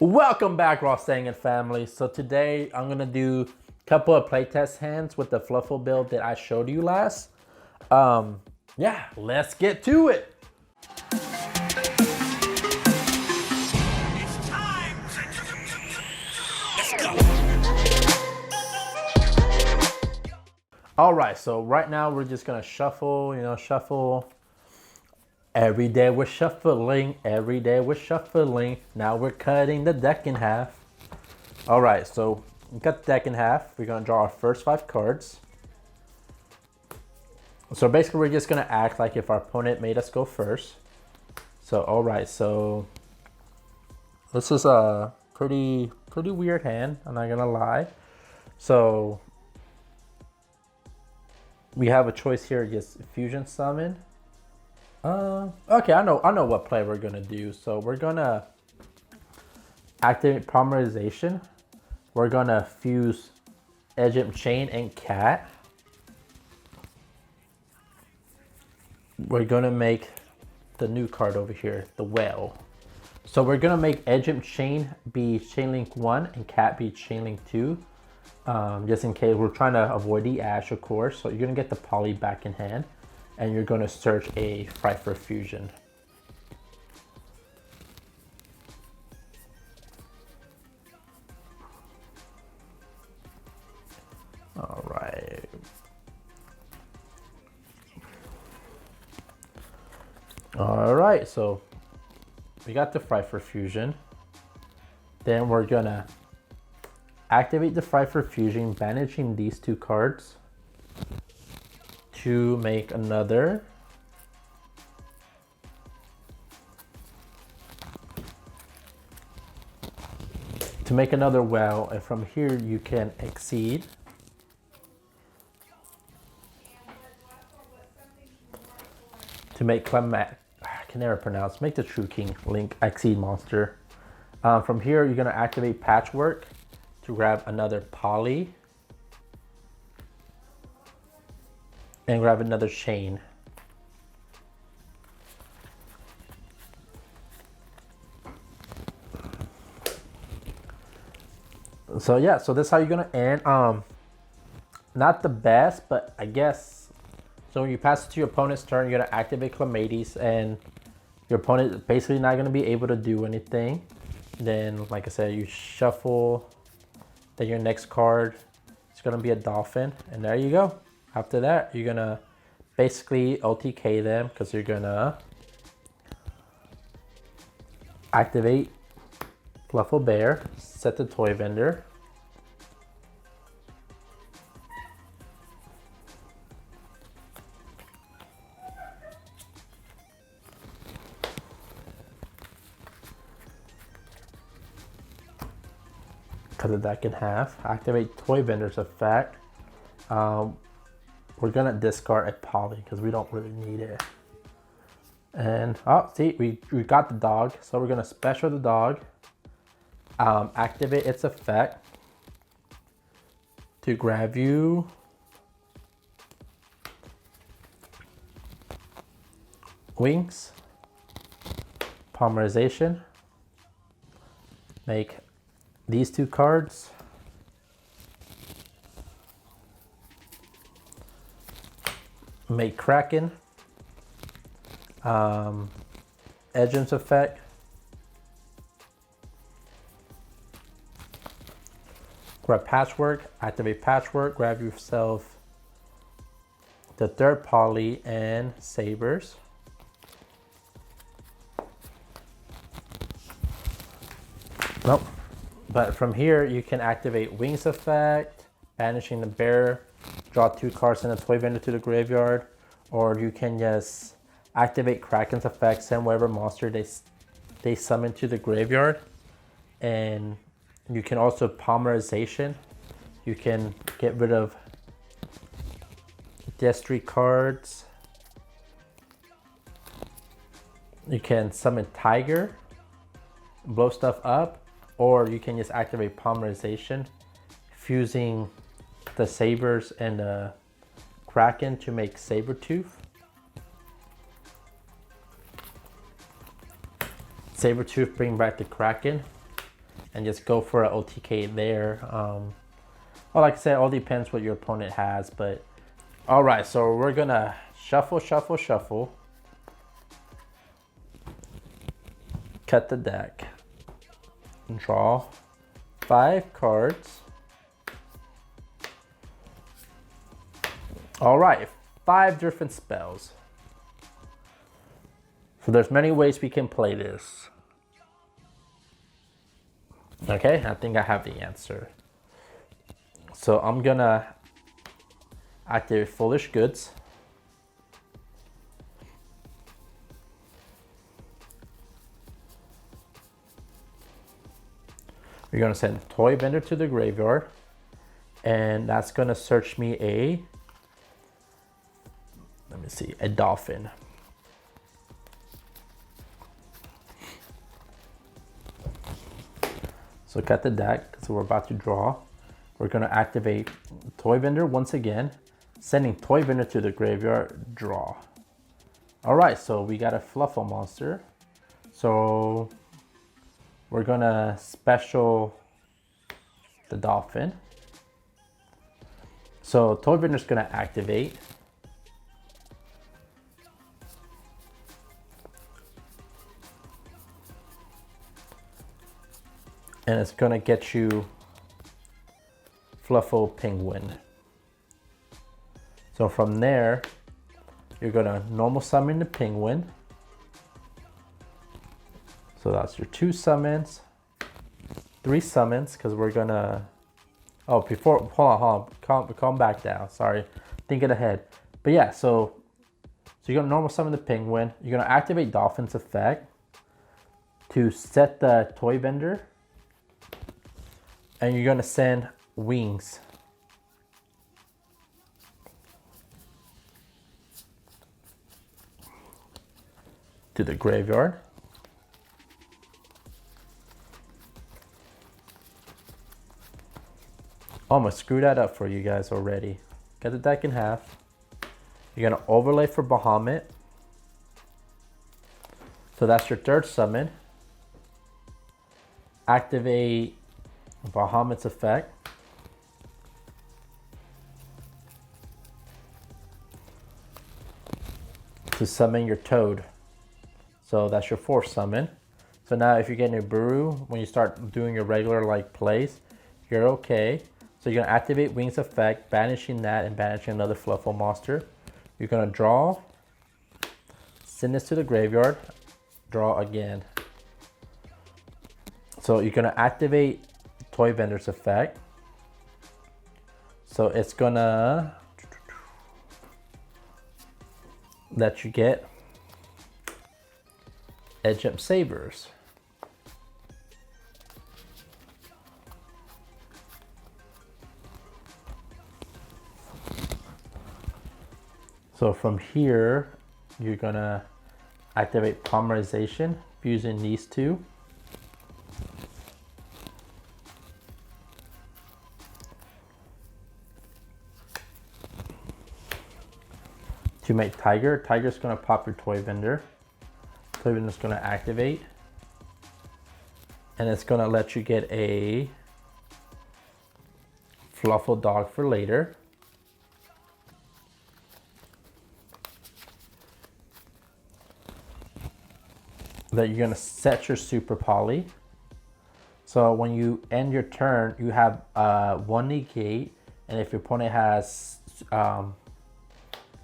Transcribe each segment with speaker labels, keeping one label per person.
Speaker 1: Welcome back, RawSangan family. So today I'm gonna do a couple of playtest hands with the Fluffal build that I showed you last. Yeah, let's get to it.
Speaker 2: It's time. Let's go.
Speaker 1: All right, so right now we're just gonna shuffle, shuffle. Every day we're shuffling, every day we're shuffling. Now we're cutting the deck in half. All right, so we cut the deck in half. We're gonna draw our first 5 cards. So basically we're just gonna act like if our opponent made us go first. So, all right, so this is a pretty weird hand, I'm not gonna lie. So we have a choice here, just fusion summon. Okay, I know what play we're gonna do. So we're gonna activate polymerization. We're gonna fuse Egypt Chain and Cat. We're gonna make the new card over here, the Whale. So we're gonna make Egypt Chain be Chain Link 1 and Cat be Chain Link 2. Just in case we're trying to avoid the Ash, of course. So you're gonna get the poly back in hand. And you're going to search a Fight for Fusion. All right. All right, so we got the Fight for Fusion. Then we're going to activate the Fight for Fusion, banishing these 2 cards. To make another well, and from here you can exceed. To make I can never pronounce. Make the True King Link exceed monster. From here you're gonna activate Patchwork to grab another poly. And grab another chain. So yeah, so that's how you're gonna end. Not the best, but I guess. So when you pass it to your opponent's turn, you're gonna activate Clematis, and your opponent is basically not gonna be able to do anything. Then, like I said, you shuffle. Then your next card is gonna be a Dolphin, and there you go. After that, you're gonna basically OTK them because you're gonna activate Fluffal Bear, set the toy vendor. Cut the deck in half. Activate toy vendor's effect. We're gonna discard a poly because we don't really need it. And see, we got the dog, so we're gonna special the dog. Activate its effect to grab you wings, polymerization. Make these 2 cards. Make Kraken, Edge's effect, grab Patchwork, activate Patchwork, grab yourself the 3rd poly and Sabers. Nope. But from here you can activate Wings effect, banishing the bear. Draw 2 cards and a toy vendor to the graveyard, or you can just activate Kraken's effect, send whatever monster they summon to the graveyard, and you can also polymerization. You can get rid of Destry cards. You can summon Tiger, blow stuff up, or you can just activate polymerization, fusing the Sabers and the Kraken to make Sabertooth. Sabertooth bring back the Kraken. and just go for an OTK there. Well, like I said, it all depends what your opponent has, but all right, so we're gonna shuffle, shuffle, shuffle, cut the deck, draw 5 cards. All right, 5 different spells. So there's many ways we can play this. Okay, I think I have the answer. So I'm gonna activate Foolish Goods. We're gonna send Toy Vendor to the graveyard, and that's gonna search me a, let me see, a dolphin. So cut the deck, so we're about to draw. We're gonna activate Toy Vendor once again, sending Toy Vendor to the graveyard, draw. All right, so we got a Fluffal monster. So we're gonna special the dolphin. So Toy Vendor's gonna activate. And it's gonna get you Fluffal Penguin. So from there, you're gonna normal summon the penguin. So that's your 2 summons, 3 summons, because we're gonna, oh, before, hold on, calm back down, sorry, thinking ahead. But yeah, so you're gonna normal summon the penguin, you're gonna activate Dolphin's effect to set the Toy Vendor, and you're gonna send Wings. To the graveyard. Oh, I'm gonna screw that up for you guys already. Cut the deck in half. You're gonna overlay for Bahamut. So that's your 3rd summon. Activate Bahamut's effect. To summon your Toad. So that's your 4th summon. So now if you're getting a Buru, when you start doing your regular like plays, you're okay. So you're gonna activate Wings effect, banishing that and banishing another Fluffal monster. You're gonna draw, send this to the graveyard, draw again. So you're gonna activate Toy Vendor's effect. So it's gonna let you get Edge Up Sabers. So from here, you're gonna activate Polymerization using these 2. To make Tiger, Tiger's gonna pop your Toy Vendor. Toy Vendor's gonna activate. And it's gonna let you get a Fluffal Dog for later. That you're gonna set your Super Poly. So when you end your turn, you have 1 negate, and if your opponent has a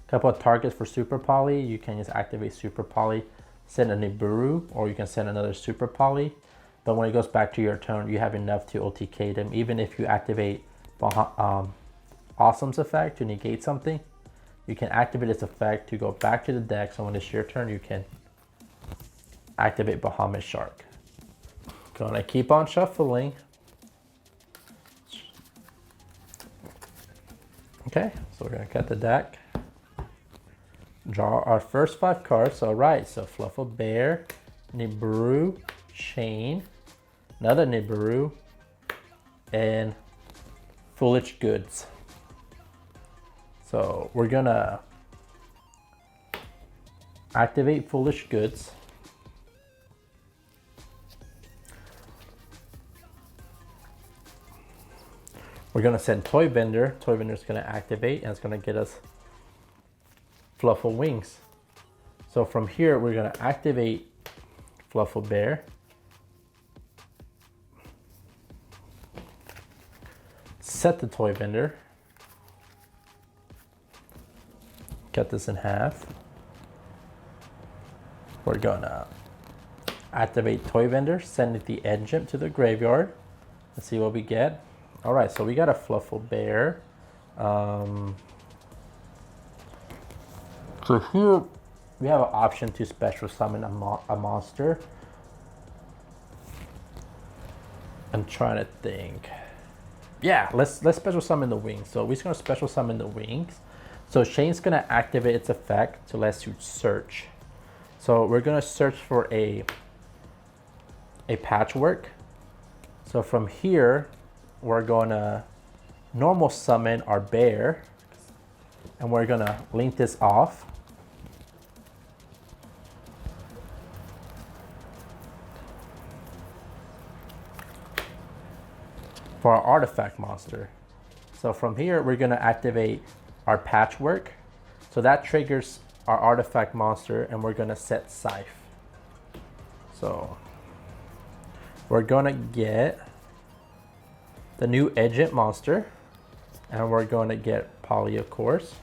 Speaker 1: couple of targets for Super Poly, you can just activate Super Poly, send a Nibiru, or you can send another Super Poly. But when it goes back to your turn, you have enough to OTK them. Even if you activate Awesome's effect to negate something, you can activate its effect to go back to the deck. So when it's your turn, you can activate Bahamut Shark. Gonna keep on shuffling. Okay, so we're gonna cut the deck. Draw our first 5 cards. All right, so Fluffal Bear, Nibiru, Chain, another Nibiru, and Foolish Goods. So we're gonna activate Foolish Goods. We're gonna send Toy Vendor. Toy Vendor is gonna activate and it's gonna get us Fluffal wings. So from here, we're gonna activate Fluffal Bear. Set the Toy Vendor. Cut this in half. We're gonna activate Toy Vendor, send the engine to the graveyard. Let's see what we get. All right, so we got a Fluffal Bear. So here we have an option to special summon a monster. I'm trying to think. Yeah, let's special summon the wings. So we're just gonna special summon the wings. So Shane's gonna activate its effect to let you search. So we're gonna search for a patchwork. So from here, we're gonna normal summon our bear, and we're gonna link this off. For our artifact monster. So from here, we're gonna activate our patchwork. So that triggers our artifact monster and we're gonna set Scythe. So we're gonna get the new Edgent monster and we're gonna get Polly, of course.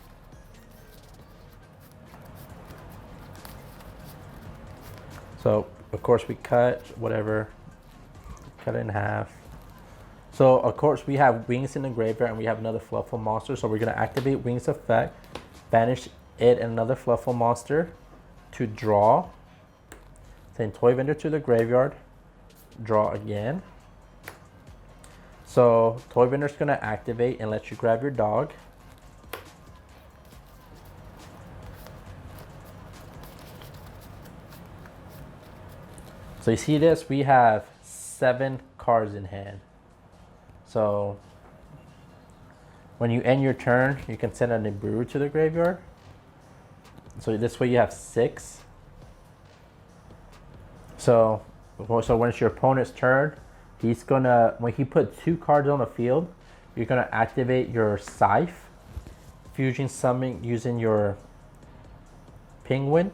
Speaker 1: So of course we cut whatever, cut it in half. So of course we have wings in the graveyard and we have another Fluffal monster. So we're gonna activate wings effect, banish it and another Fluffal monster to draw. Send Toy Vendor to the graveyard, draw again. So Toy Vendor's gonna activate and let you grab your dog. So you see this, we have 7 cards in hand. So when you end your turn, you can send a Nibiru to the graveyard. So this way you have 6. So when it's your opponent's turn, he's gonna, when he put 2 cards on the field, you're gonna activate your Scythe, fusion summon using your penguin.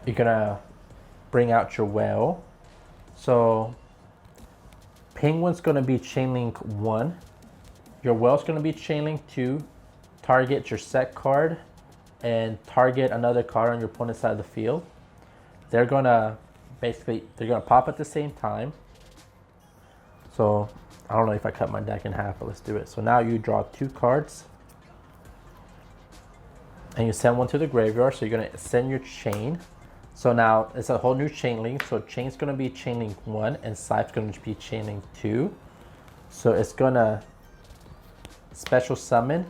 Speaker 1: You're gonna bring out your whale. So penguin's gonna be chain link 1. Your whale's gonna be chain link 2. Target your set card and target another card on your opponent's side of the field. They're gonna pop at the same time. So I don't know if I cut my deck in half, but let's do it. So now you draw 2 cards and you send one to the graveyard. So you're gonna send your chain. So now it's a whole new chain link. So chain's gonna be chain link 1 and Scythe's gonna be chain link 2. So it's gonna special summon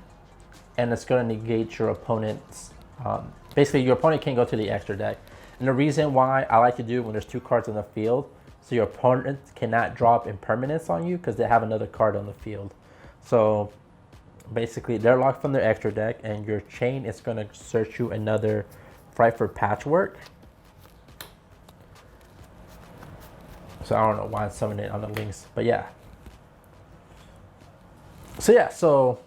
Speaker 1: and it's gonna negate your opponent's, basically your opponent can't go to the extra deck. And the reason why I like to do it when there's 2 cards on the field, so your opponent cannot drop impermanence on you because they have another card on the field. So basically they're locked from their extra deck and your chain is gonna search you another Frightful Patchwork. So I don't know why I'm summoning it on the links, but yeah. So yeah, so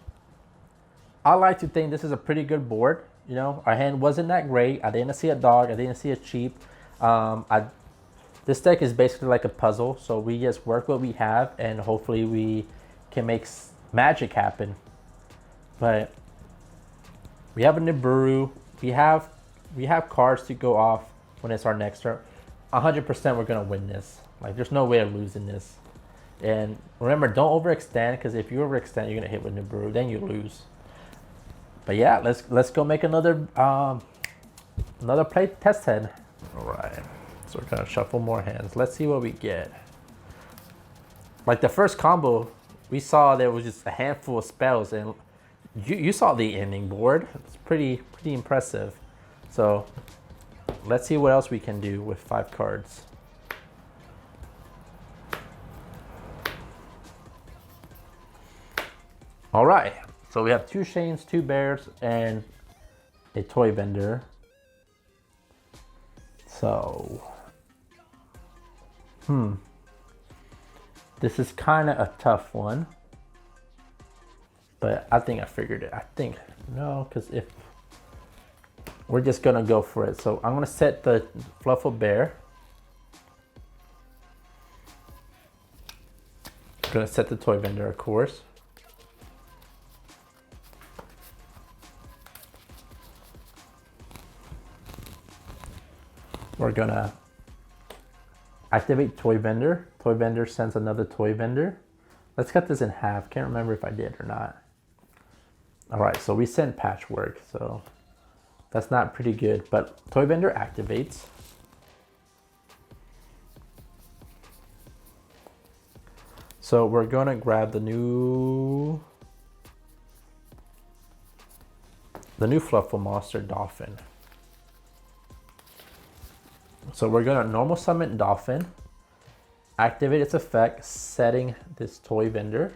Speaker 1: I like to think this is a pretty good board. You know, our hand wasn't that great. I didn't see a dog. I didn't see a sheep. This deck is basically like a puzzle. So we just work what we have and hopefully we can make magic happen. But we have a Nibiru. We have cards to go off when it's our next turn. 100% we're gonna win this. Like there's no way of losing this. And remember, don't overextend because if you overextend, you're gonna hit with Nibiru, then you lose. But yeah, let's go make another play test head. All right, so we're gonna shuffle more hands. Let's see what we get. Like the first combo, we saw there was just a handful of spells, and you saw the ending board. It's pretty impressive. So let's see what else we can do with 5 cards. All right, so we have 2 Shanes, 2 Bears, and a Toy Vendor. So, This is kind of a tough one, but I think I figured it. I think, no, because if we're just gonna go for it. So I'm gonna set the Fluffal bear. I'm gonna set the toy vendor, of course. We're gonna activate toy vendor. Toy vendor sends another toy vendor. Let's cut this in half. Can't remember if I did or not. All right, so we sent patchwork, so that's not pretty good, but toy vendor activates. So we're gonna grab the new Fluffal monster Dolphin. So we're gonna normal summon Dolphin, activate its effect, setting this toy vendor.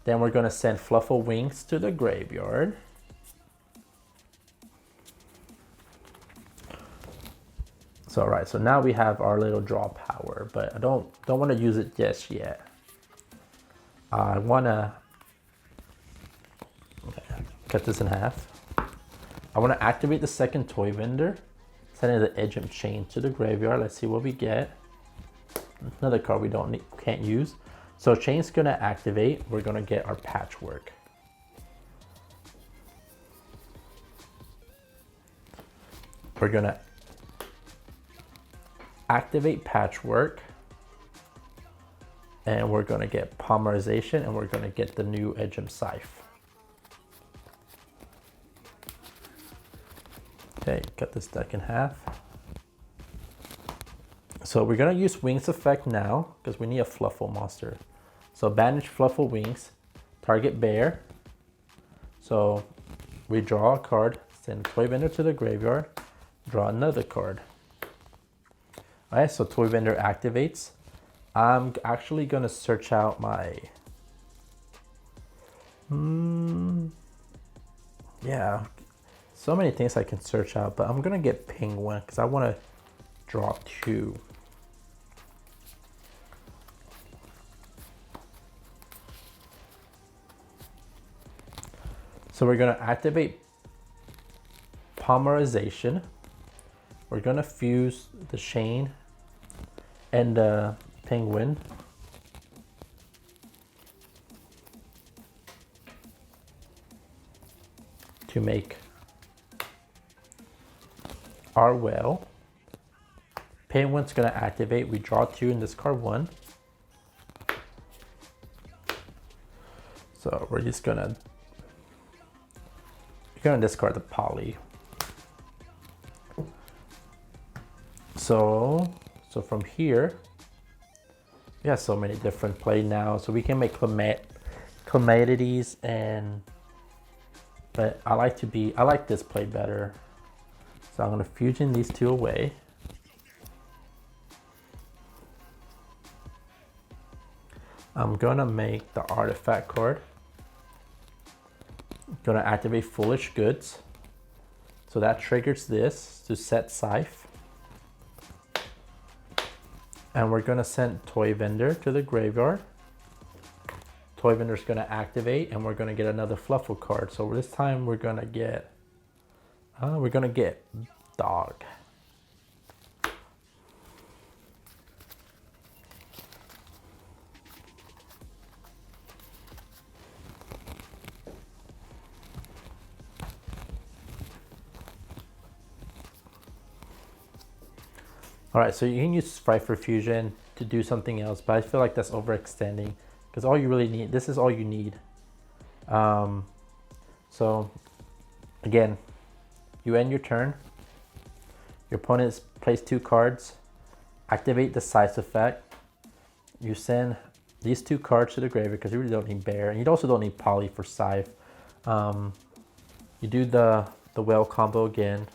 Speaker 1: Then we're gonna send Fluffal wings to the graveyard. So all right, so now we have our little draw power, but I don't want to use it just yet. I wanna cut this in half. I wanna activate the second toy vendor, sending the Edge and Chain to the graveyard. Let's see what we get. Another card we can't use. So Chain's gonna activate. We're gonna get our patchwork. We're gonna activate patchwork, and we're gonna get polymerization, and we're gonna get the new Edgem Scythe. Okay, cut this deck in half. So we're gonna use Wings effect now because we need a Fluffal monster. So banish Fluffal Wings, target bear. So we draw a card, send toy vendor to the graveyard, draw another card. All right, so toy vendor activates. I'm actually gonna search out my, yeah, so many things I can search out, but I'm gonna get Penguin because I wanna draw 2. So we're gonna activate polymerization. We're gonna fuse the Chain and the Penguin. To make our well. Penguin's gonna activate. We draw 2 and discard 1. So we're just gonna discard the poly. So from here, we have so many different play now. So we can make clematities, but I like this play better. So I'm gonna fusion these 2 away. I'm gonna make the artifact card. Gonna activate Foolish Goods. So that triggers this to set Scythe. And we're gonna send Toy Vendor to the graveyard. Toy Vendor's gonna activate, and we're gonna get another Fluffal card. So this time we're gonna get Dog. All right, so you can use Sprite for Fusion to do something else, but I feel like that's overextending because all you really need, this is all you need. So again, you end your turn. Your opponent plays 2 cards. Activate the Scythe effect. You send these 2 cards to the graveyard because you really don't need Bear, and you also don't need Poly for Scythe. You do the Well combo again.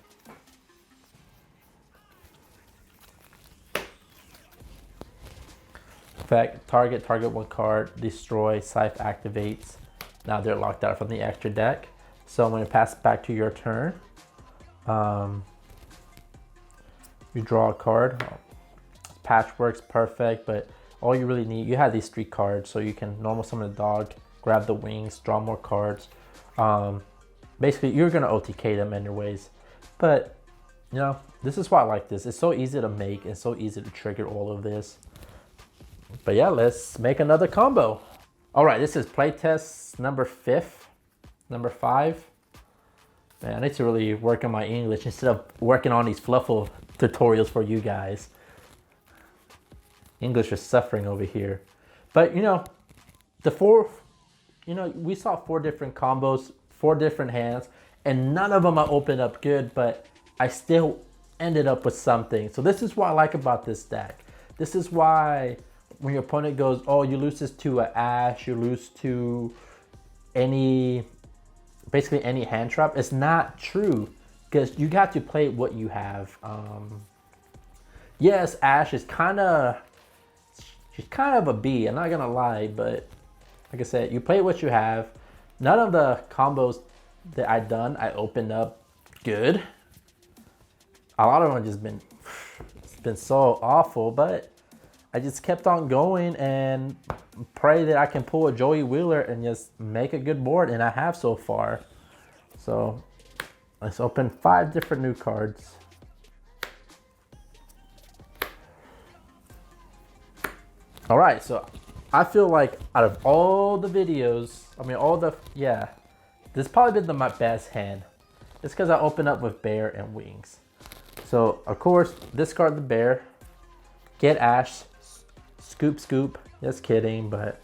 Speaker 1: Effect, target 1 card, destroy, Scythe activates. Now they're locked out from the extra deck. So when it passes back to your turn, you draw a card. Patchwork's perfect, but all you really need, you have these 3 cards, so you can normal summon the dog, grab the wings, draw more cards. Basically, you're gonna OTK them anyways. But, you know, this is why I like this. It's so easy to make and so easy to trigger all of this. But yeah, let's make another combo. All right, this is playtest number 5. Man, I need to really work on my English instead of working on these Fluffal tutorials for you guys. English is suffering over here. But you know, we saw 4 different combos, 4 different hands, and none of them I opened up good, but I still ended up with something. So this is what I like about this deck. This is why when your opponent goes, oh, you lose this to an Ash, you lose to basically any hand trap, it's not true, because you got to play what you have. Yes, Ash is she's kind of a B, I'm not gonna lie, but like I said, you play what you have. None of the combos that I done, I opened up good. A lot of them just it's been so awful, but I just kept on going and pray that I can pull a Joey Wheeler and just make a good board, and I have so far. So let's open 5 different new cards. All right, so I feel like out of all the videos, this probably been my best hand. It's because I opened up with bear and wings. So of course, discard the bear, get Ash, scoop. Just kidding, but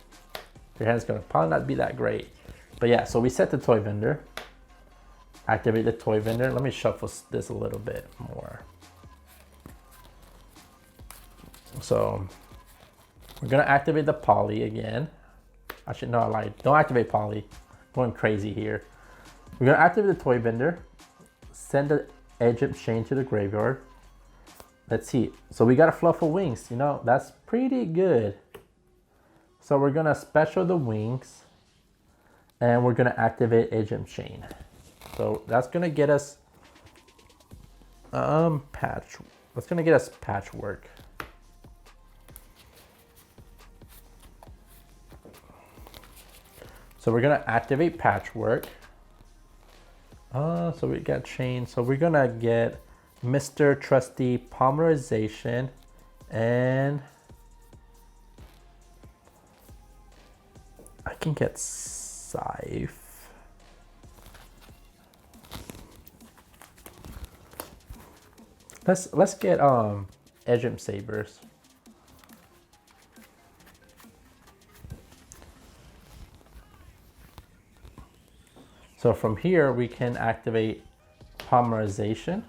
Speaker 1: your hand's gonna probably not be that great. But yeah, so we set the toy vendor, activate the toy vendor. Let me shuffle this a little bit more. So we're gonna activate the poly again. Actually, no, I lied. Don't activate poly. Going crazy here. We're gonna activate the toy vendor, send the Egypt chain to the graveyard. Let's see. So we got a Fluffal wings. You know, that's pretty good. So we're gonna special the wings, and we're gonna activate Egypt chain. So that's gonna get us patch. That's gonna get us patchwork. So we're gonna activate patchwork. So we got chain. So we're gonna get Mr. Trusty Polymerization, and I can get Scythe. Let's get Egypt Sabers. So from here we can activate Polymerization.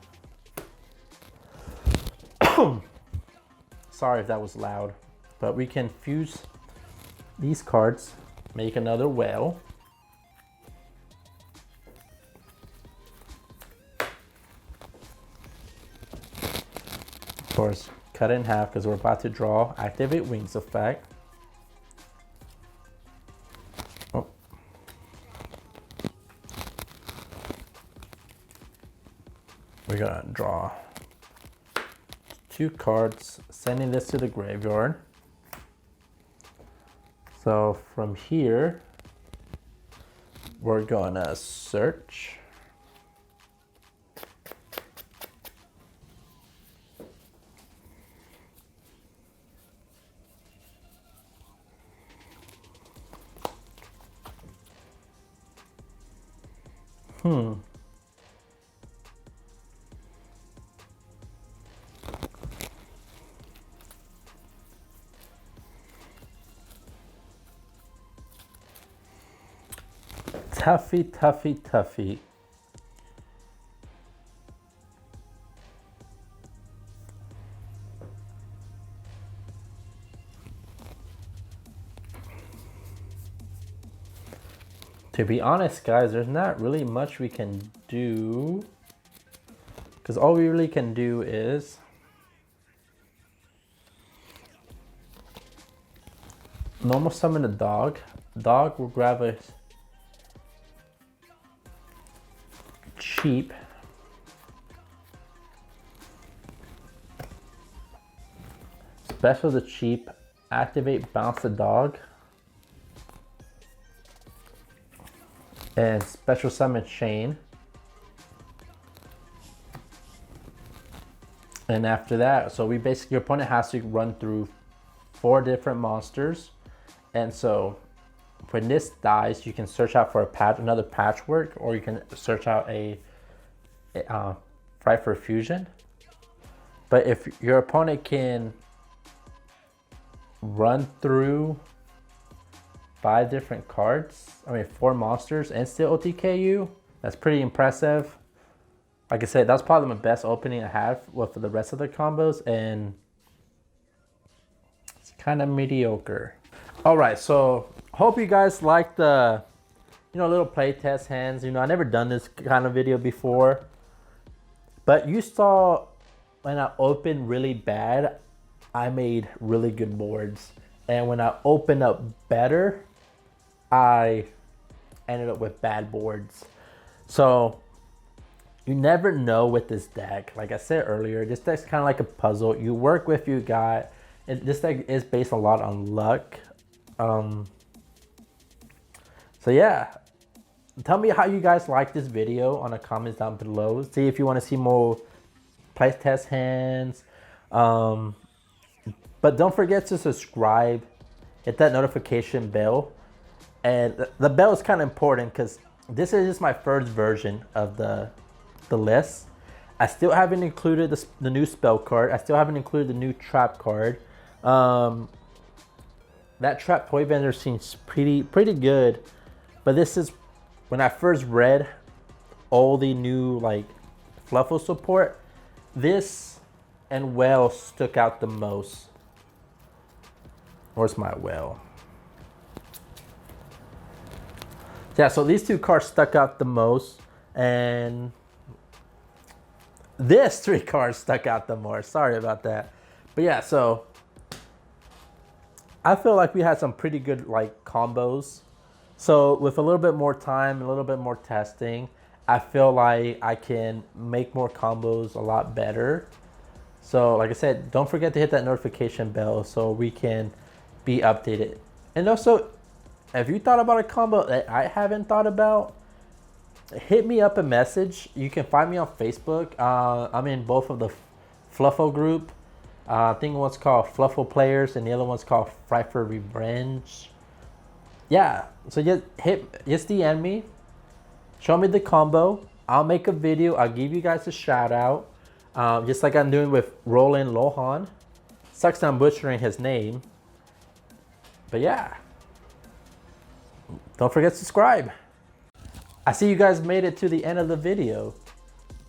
Speaker 1: Sorry if that was loud, but we can fuse these cards, make another whale. Of course, cut it in half because we're about to draw, activate wings effect. Oh. We're gonna draw 2 cards, sending this to the graveyard. So from here, we're gonna search. Toughy. To be honest, guys, there's not really much we can do, because all we really can do is normal summon a dog. Dog will grab a cheap. Special the cheap activate Bounce the Dog. And special summon Shane. And after that, so we basically, your opponent has to run through 4 different monsters. And so when this dies, you can search out for another patchwork, or you can search out a Fright for Fusion. But if your opponent can run through 5 different cards, 4 monsters, and still OTK you, that's pretty impressive. Like I said, that's probably my best opening I have with the rest of the combos, and it's kind of mediocre. All right, so hope you guys like the, little playtest hands. I never done this kind of video before, but you saw when I opened really bad, I made really good boards, and when I opened up better, I ended up with bad boards. So you never know with this deck. Like I said earlier, this deck's kind of like a puzzle. You work with you got, and this deck is based a lot on luck. So yeah, tell me how you guys like this video on the comments down below. See if you want to see more price test hands. But don't forget to subscribe, hit that notification bell. And the bell is kind of important because this is just my first version of the list. I still haven't included the new spell card. I still haven't included the new trap card. That trap toy vendor seems pretty good. But this is when I first read all the new Fluffal support. This and Well stuck out the most. Where's my Well? Yeah, so these 2 cards stuck out the most, and this 3 cards stuck out the more. Sorry about that. But yeah, so I feel like we had some pretty good combos. So with a little bit more time, a little bit more testing, I feel like I can make more combos a lot better. So like I said, don't forget to hit that notification bell so we can be updated. And also, if you thought about a combo that I haven't thought about, hit me up a message. You can find me on Facebook. I'm in both of the Fluffal group. I think one's called Fluffal Players and the other one's called Fright for Revenge. Yeah, so just DM me. Show me the combo. I'll make a video. I'll give you guys a shout out. Just like I'm doing with Roland Lohan. Sucks I'm butchering his name. But yeah. Don't forget to subscribe. I see you guys made it to the end of the video.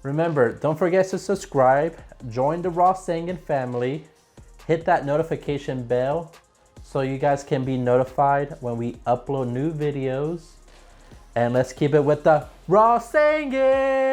Speaker 1: Remember, don't forget to subscribe, join the RawSangan family, hit that notification bell so you guys can be notified when we upload new videos. And let's keep it with the RawSangan!